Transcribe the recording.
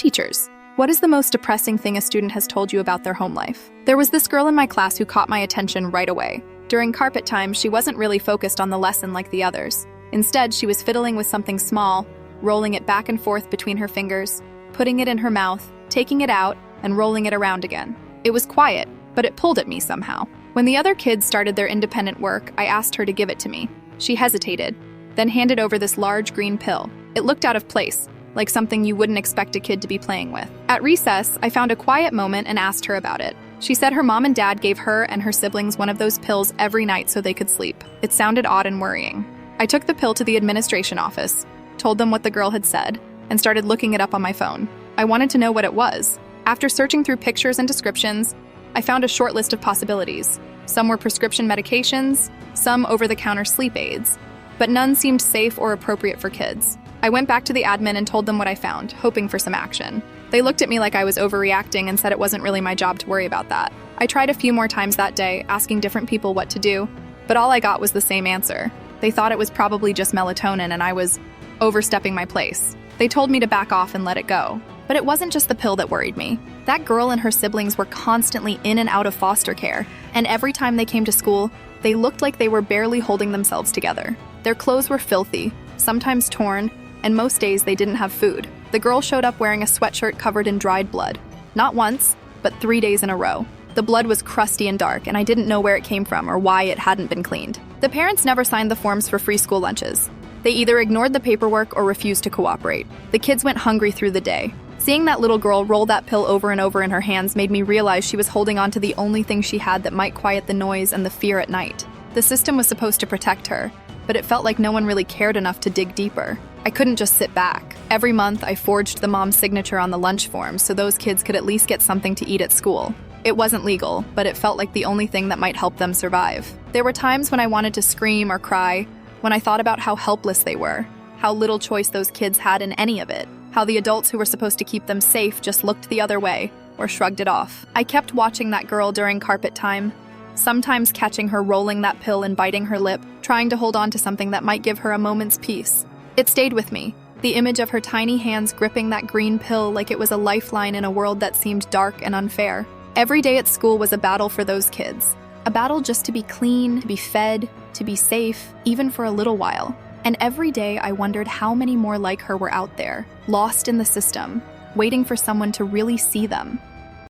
teachers. What is the most depressing thing a student has told you about their home life? There was this girl in my class who caught my attention right away. During carpet time, she wasn't really focused on the lesson like the others. Instead, she was fiddling with something small, rolling it back and forth between her fingers, putting it in her mouth, taking it out, and rolling it around again. It was quiet, but it pulled at me somehow. When the other kids started their independent work, I asked her to give it to me. She hesitated, then handed over this large green pill. It looked out of place, like something you wouldn't expect a kid to be playing with. At recess, I found a quiet moment and asked her about it. She said her mom and dad gave her and her siblings one of those pills every night so they could sleep. It sounded odd and worrying. I took the pill to the administration office, told them what the girl had said, and started looking it up on my phone. I wanted to know what it was. After searching through pictures and descriptions, I found a short list of possibilities. Some were prescription medications, some over-the-counter sleep aids, but none seemed safe or appropriate for kids. I went back to the admin and told them what I found, hoping for some action. They looked at me like I was overreacting and said it wasn't really my job to worry about that. I tried a few more times that day, asking different people what to do, but all I got was the same answer. They thought it was probably just melatonin and I was overstepping my place. They told me to back off and let it go. But it wasn't just the pill that worried me. That girl and her siblings were constantly in and out of foster care, and every time they came to school, they looked like they were barely holding themselves together. Their clothes were filthy, sometimes torn, and most days they didn't have food. The girl showed up wearing a sweatshirt covered in dried blood. Not once, but 3 days in a row. The blood was crusty and dark, and I didn't know where it came from or why it hadn't been cleaned. The parents never signed the forms for free school lunches. They either ignored the paperwork or refused to cooperate. The kids went hungry through the day. Seeing that little girl roll that pill over and over in her hands made me realize she was holding on to the only thing she had that might quiet the noise and the fear at night. The system was supposed to protect her, but it felt like no one really cared enough to dig deeper. I couldn't just sit back. Every month, I forged the mom's signature on the lunch form so those kids could at least get something to eat at school. It wasn't legal, but it felt like the only thing that might help them survive. There were times when I wanted to scream or cry, when I thought about how helpless they were, how little choice those kids had in any of it, how the adults who were supposed to keep them safe just looked the other way or shrugged it off. I kept watching that girl during carpet time, sometimes catching her rolling that pill and biting her lip, trying to hold on to something that might give her a moment's peace. It stayed with me, the image of her tiny hands gripping that green pill like it was a lifeline in a world that seemed dark and unfair. Every day at school was a battle for those kids. A battle just to be clean, to be fed, to be safe, even for a little while. And every day I wondered how many more like her were out there, lost in the system, waiting for someone to really see them.